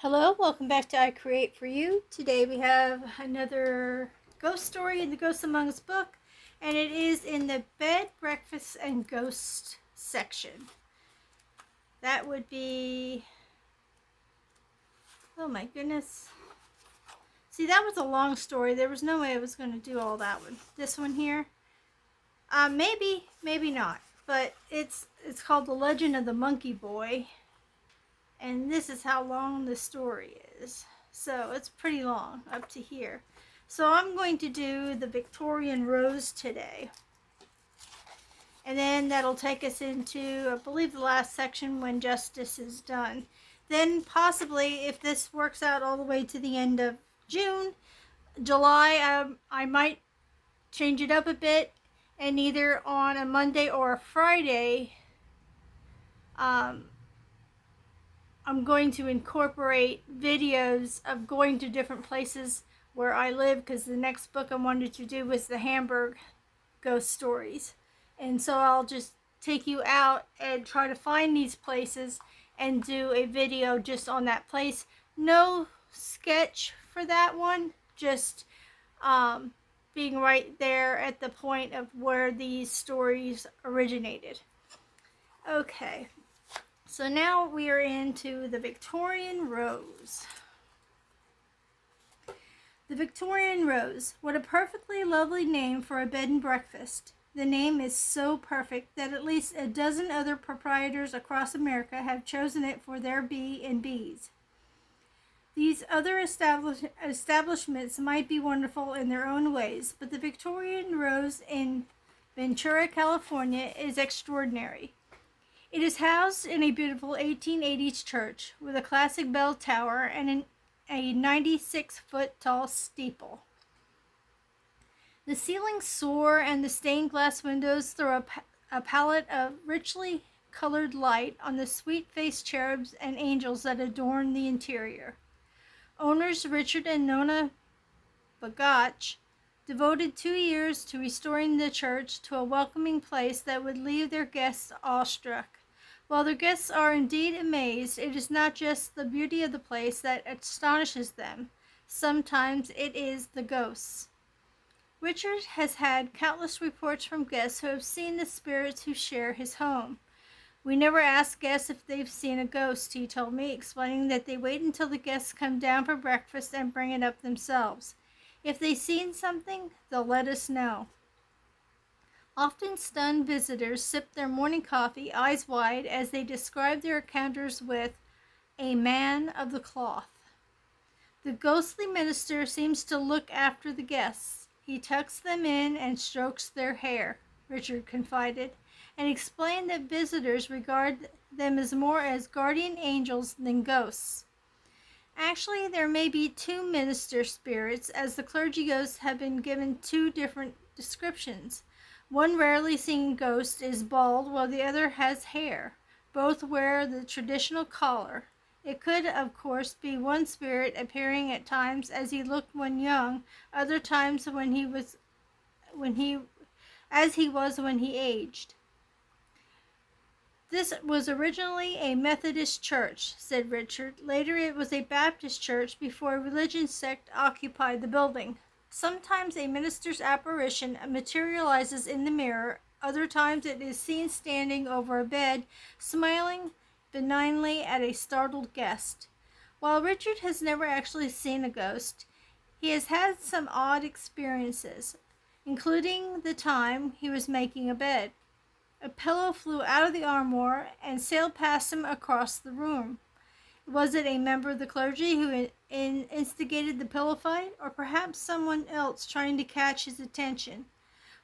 Hello, welcome back to I Create For You. Today we have another ghost story in the Ghosts Among Us book, and it is in the Bed, Breakfast, and Ghost section. That would be... oh my goodness. See, that was a long story. There was no way I was going to do all that one. This one here, maybe not. But it's called The Legend of the Monkey Boy. And this is how long the story is. So it's pretty long, up to here. So I'm going to do the Victorian Rose today. And then that'll take us into, I believe, the last section when justice is done. Then possibly, if this works out all the way to the end of July, I might change it up a bit. And either on a Monday or a Friday, I'm going to incorporate videos of going to different places where I live, because the next book I wanted to do was the Hamburg ghost stories. And so I'll just take you out and try to find these places and do a video just on that place. No sketch for that one, just being right there at the point of where these stories originated. Okay. So now we are into the Victorian Rose. The Victorian Rose. What a perfectly lovely name for a bed and breakfast. The name is so perfect that at least a dozen other proprietors across America have chosen it for their B&Bs. These other establishments might be wonderful in their own ways, but the Victorian Rose in Ventura, California is extraordinary. It is housed in a beautiful 1880s church with a classic bell tower and a 96-foot tall steeple. The ceilings soar and the stained glass windows throw a palette of richly colored light on the sweet-faced cherubs and angels that adorn the interior. Owners Richard and Nona Bagach devoted 2 years to restoring the church to a welcoming place that would leave their guests awestruck. While their guests are indeed amazed, it is not just the beauty of the place that astonishes them. Sometimes it is the ghosts. Richard has had countless reports from guests who have seen the spirits who share his home. We never ask guests if they've seen a ghost, he told me, explaining that they wait until the guests come down for breakfast and bring it up themselves. If they've seen something, they'll let us know. Often stunned visitors sip their morning coffee, eyes wide, as they describe their encounters with a man of the cloth. The ghostly minister seems to look after the guests. He tucks them in and strokes their hair, Richard confided, and explained that visitors regard them as more as guardian angels than ghosts. Actually, there may be two minister spirits, as the clergy ghosts have been given two different descriptions. One rarely seen ghost is bald, while the other has hair. Both wear the traditional collar. It could, of course, be one spirit appearing at times as he looked when young, other times when he was when he aged. This was originally a Methodist church, said Richard. Later it was a Baptist church before a religion sect occupied the building. Sometimes a minister's apparition materializes in the mirror. Other times it is seen standing over a bed, smiling benignly at a startled guest. While Richard has never actually seen a ghost, he has had some odd experiences, including the time he was making a bed. A pillow flew out of the armoire and sailed past him across the room. Was it a member of the clergy who instigated the pillow fight, or perhaps someone else trying to catch his attention?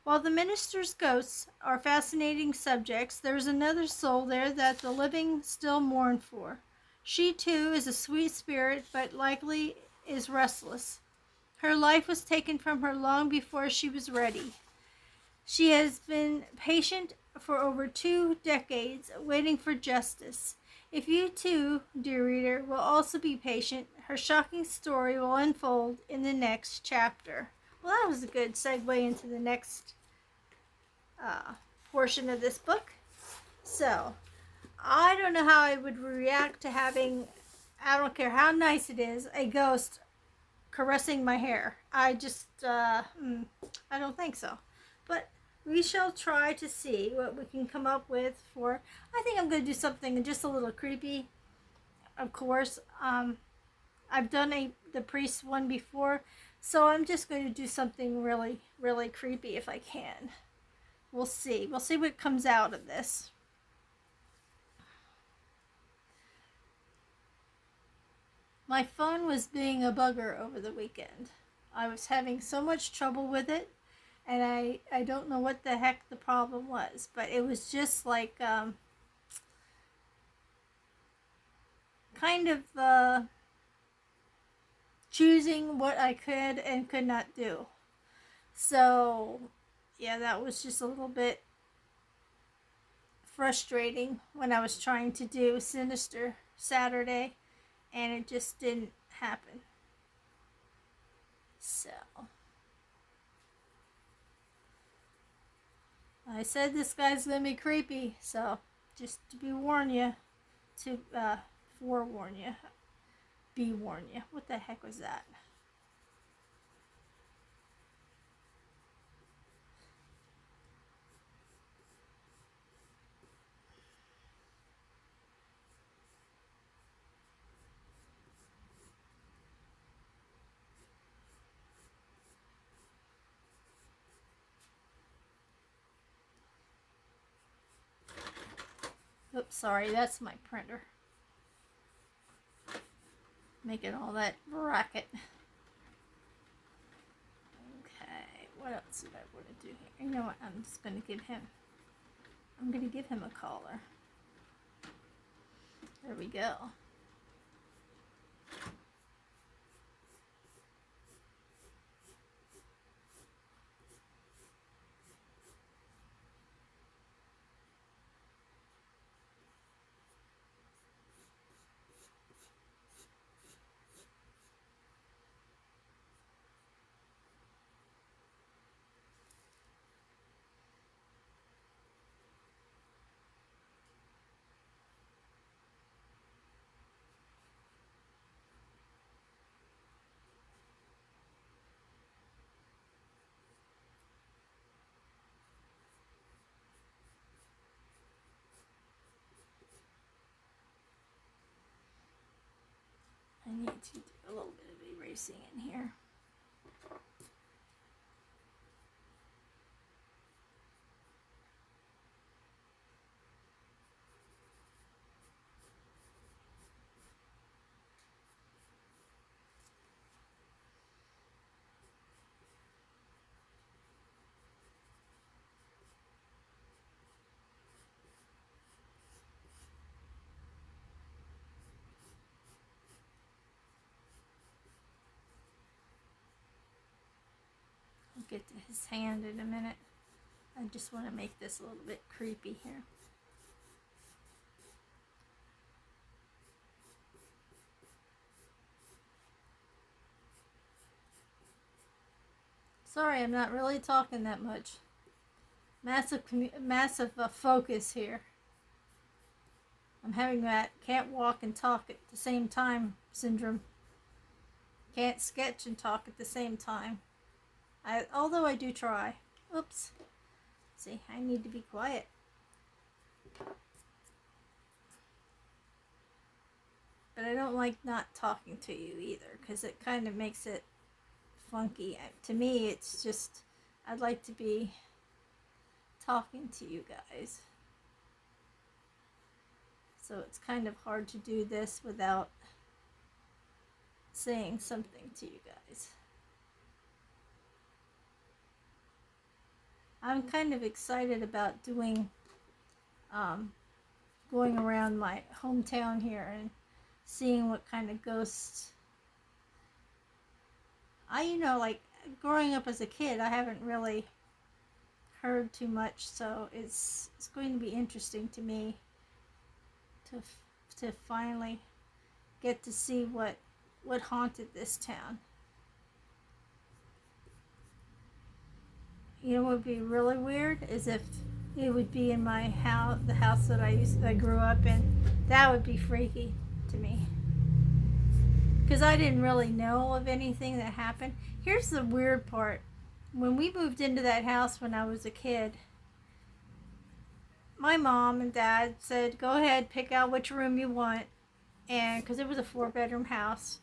While the minister's ghosts are fascinating subjects, there is another soul there that the living still mourn for. She, too, is a sweet spirit, but likely is restless. Her life was taken from her long before she was ready. She has been patient for over 2 decades, waiting for justice. If you too, dear reader, will also be patient, her shocking story will unfold in the next chapter. Well, that was a good segue into the next portion of this book. So, I don't know how I would react to having I don't care how nice it is, a ghost caressing my hair. I don't think so. But we shall try to see what we can come up with for. I think I'm going to do something just a little creepy. Of course, I've done the priest one before, so I'm just going to do something really, really creepy if I can. We'll see. We'll see what comes out of this. My phone was being a bugger over the weekend. I was having so much trouble with it, and I don't know what the heck the problem was, but it was just like kind of choosing what I could and could not do. So, yeah, that was just a little bit frustrating when I was trying to do Sinister Saturday, and it just didn't happen. So, I said this guy's gonna be creepy, so just to be warn you, to forewarn you, be warn you. What the heck was that? Oops, sorry, that's my printer. Making all that racket. Okay, what else did I want to do here? You know what? I'm just going to give him a collar. There we go. I need to do a little bit of erasing in here. I'll get to his hand in a minute. I just want to make this a little bit creepy here. Sorry, I'm not really talking that much. Massive focus here. I'm having that can't walk and talk at the same time syndrome. Can't sketch and talk at the same time. Although I do try. Oops. See, I need to be quiet. But I don't like not talking to you either, because it kind of makes it funky. To me, it's just, I'd like to be talking to you guys. So it's kind of hard to do this without saying something to you guys. I'm kind of excited about doing, going around my hometown here and seeing what kind of ghosts. Like growing up as a kid, I haven't really heard too much, so it's going to be interesting to me to finally get to see what haunted this town. You know what would be really weird is if it would be in my house, the house that I grew up in. That would be freaky to me. because I didn't really know of anything that happened. Here's the weird part. When we moved into that house when I was a kid, my mom and dad said, go ahead, pick out which room you want. And because it was a 4-bedroom house.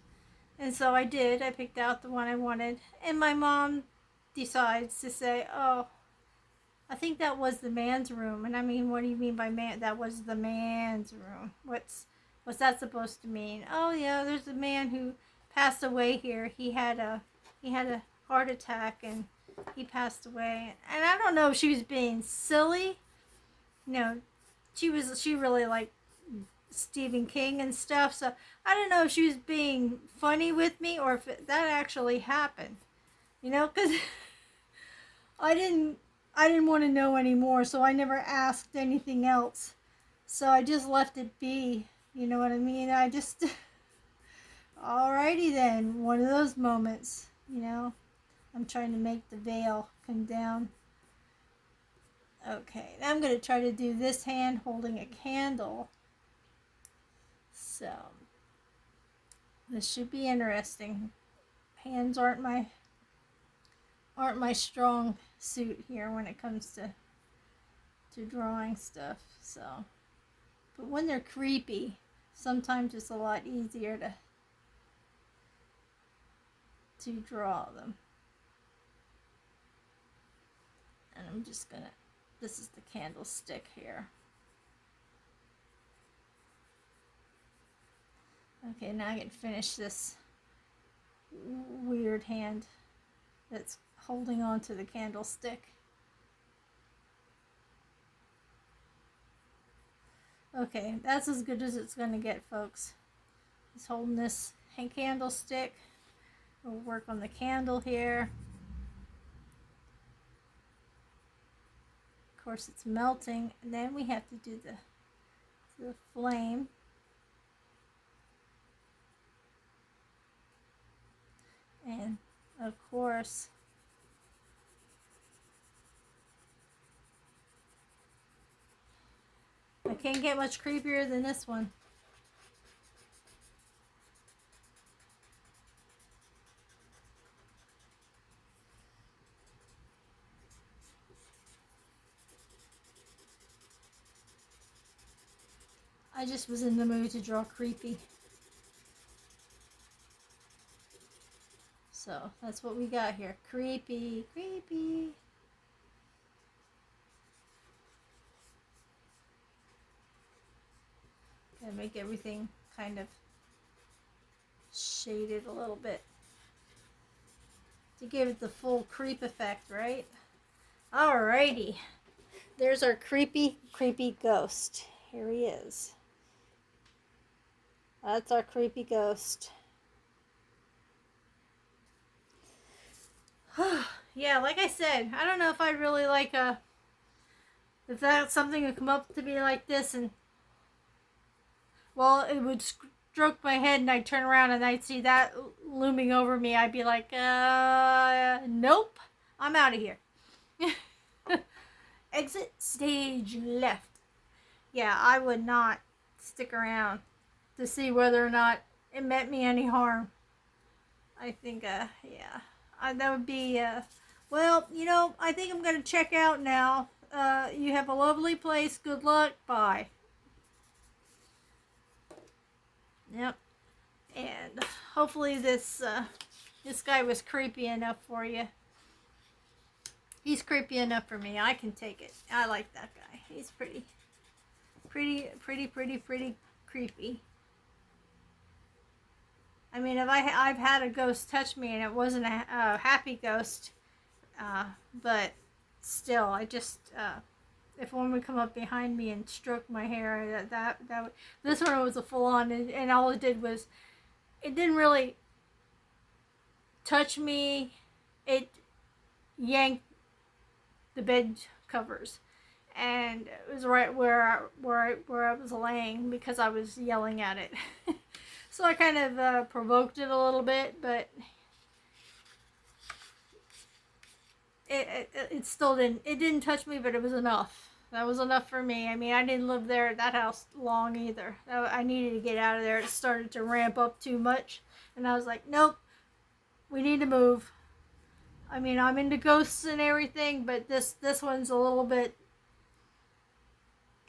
And so I did. I picked out the one I wanted. And my mom decides to say, oh, I think that was the man's room. And I mean, what do you mean by man? That was the man's room. What's that supposed to mean? Oh yeah, there's a man who passed away here. He had a heart attack and he passed away. And I don't know if she was being silly. No, she really liked Stephen King and stuff. So I don't know if she was being funny with me or if that actually happened. You know, because I didn't want to know anymore, so I never asked anything else. So I just left it be. You know what I mean? I just, alrighty then. One of those moments, you know. I'm trying to make the veil come down. Okay, now I'm going to try to do this hand holding a candle. So, this should be interesting. Hands aren't my strong suit here when it comes to drawing stuff. So, but when they're creepy, sometimes it's a lot easier to draw them. And I'm just gonna, this is the candlestick here. Okay, now I can finish this weird hand that's holding on to the candlestick. Okay, that's as good as it's gonna get, folks. Just holding this candlestick. We'll work on the candle here. Of course, it's melting, and then we have to do the flame. And of course, I can't get much creepier than this one. I just was in the mood to draw creepy. So that's what we got here. Creepy, creepy. Gotta make everything kind of shaded a little bit to give it the full creep effect, right? Alrighty. There's our creepy, creepy ghost. Here he is. That's our creepy ghost. Yeah, like I said, I don't know if I'd really like if that's something would come up to me like this and, well, it would stroke my head and I'd turn around and I'd see that looming over me. I'd be like, nope, I'm out of here. Exit stage left. Yeah, I would not stick around to see whether or not it meant me any harm. I think, yeah. That would be, well, you know, I think I'm going to check out now. You have a lovely place. Good luck. Bye. Yep. And hopefully this guy was creepy enough for you. He's creepy enough for me. I can take it. I like that guy. He's pretty creepy. I mean, if I've had a ghost touch me and it wasn't a happy ghost, but still, I just, if one would come up behind me and stroke my hair, that would, this one was a full on, and all it did was, it didn't really touch me. It yanked the bed covers, and it was right where I was laying because I was yelling at it. So I kind of provoked it a little bit, but it still didn't touch me, but it was enough. That was enough for me. I mean, I didn't live there at that house long either. I needed to get out of there. It started to ramp up too much. And I was like, nope, we need to move. I mean, I'm into ghosts and everything, but this one's a little bit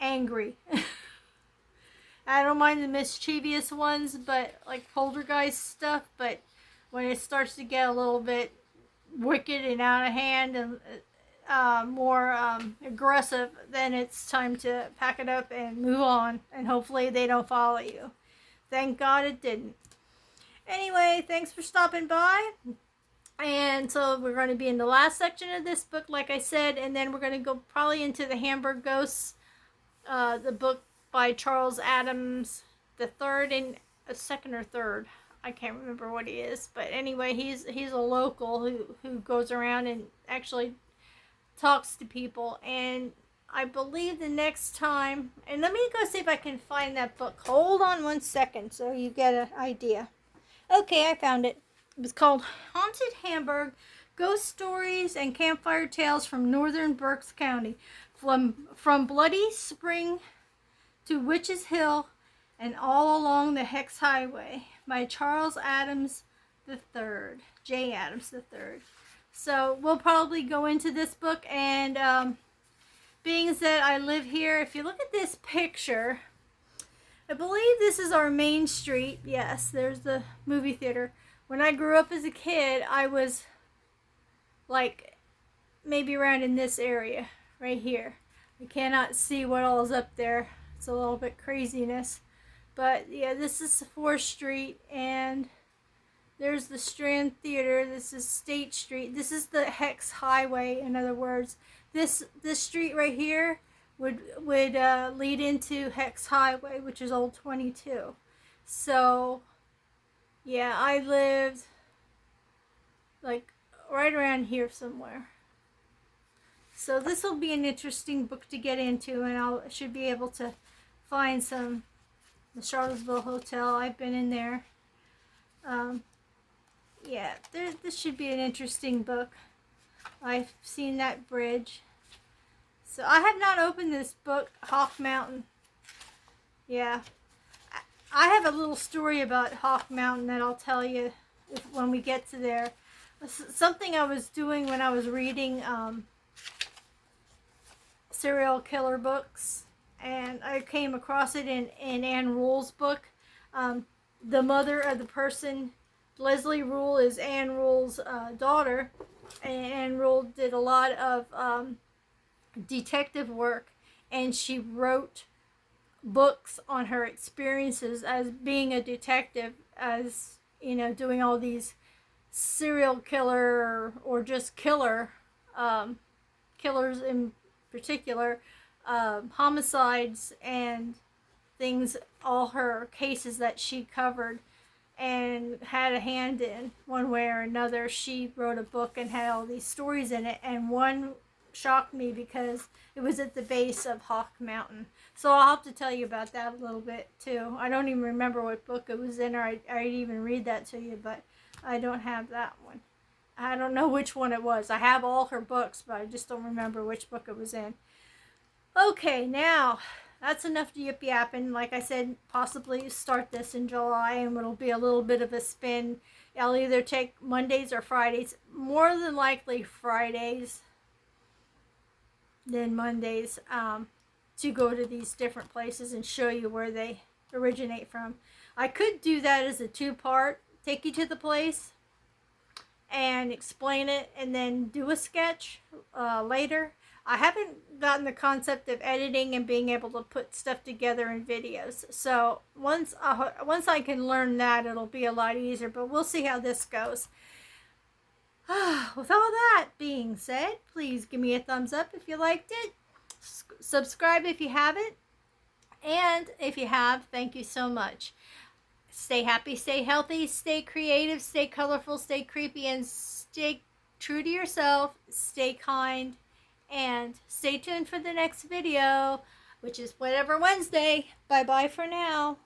angry. I don't mind the mischievous ones, but like poltergeist stuff, but when it starts to get a little bit wicked and out of hand and more aggressive, then it's time to pack it up and move on, and hopefully they don't follow you. Thank God it didn't. Anyway, thanks for stopping by. And so we're going to be in the last section of this book, like I said, and then we're going to go probably into the Hamburg Ghosts, the book by Charles Adams the third, and a second or third. I can't remember what he is, but anyway, he's a local who goes around and actually talks to people. And I believe the next time, and let me go see if I can find that book. Hold on 1 second so you get an idea. Okay, I found it. It was called Haunted Hamburg, Ghost Stories and Campfire Tales from Northern Berks County, from Bloody Spring to Witches Hill and all along the Hex Highway, by Charles Adams III, J. Adams III. So we'll probably go into this book, and being that I live here, if you look at this picture, I believe this is our main street. Yes, there's the movie theater. When I grew up as a kid, I was like maybe around in this area right here. I cannot see what all is up there. It's a little bit craziness. But yeah, this is 4th Street, and there's the Strand Theater. This is State Street. This is the Hex Highway, in other words. This street right here would lead into Hex Highway, which is Old 22. So yeah, I lived like right around here somewhere. So this will be an interesting book to get into, and I should be able to find some. The Charlottesville Hotel, I've been in there. Yeah, this should be an interesting book. I've seen that bridge. So I have not opened this book, Hawk Mountain. Yeah. I have a little story about Hawk Mountain that I'll tell you when we get to there. Something I was doing when I was reading serial killer books, and I came across it in Anne Rule's book. The mother of the person, Leslie Rule, is Anne Rule's daughter, and Anne Rule did a lot of detective work, and she wrote books on her experiences as being a detective, as you know, doing all these serial killer or just killers in particular, homicides and things, all her cases that she covered and had a hand in one way or another. She wrote a book and had all these stories in it, and one shocked me because it was at the base of Hawk Mountain. So I'll have to tell you about that a little bit too. I don't even remember what book it was in, or I'd even read that to you, but I don't have that one. I don't know which one it was. I have all her books, but I just don't remember which book it was in. Okay, now that's enough yip-yapping. Like I said, possibly start this in July, and it'll be a little bit of a spin. I'll either take Mondays or Fridays. More than likely Fridays than Mondays, to go to these different places and show you where they originate from. I could do that as a 2-part, take you to the place and explain it, and then do a sketch later. I haven't gotten the concept of editing and being able to put stuff together in videos. So once I can learn that, it'll be a lot easier, but we'll see how this goes. With all that being said, please give me a thumbs up if you liked it. Subscribe if you haven't. And if you have, thank you so much. Stay happy, stay healthy, stay creative, stay colorful, stay creepy, and stay true to yourself. Stay kind, and stay tuned for the next video, which is whatever Wednesday. Bye-bye for now.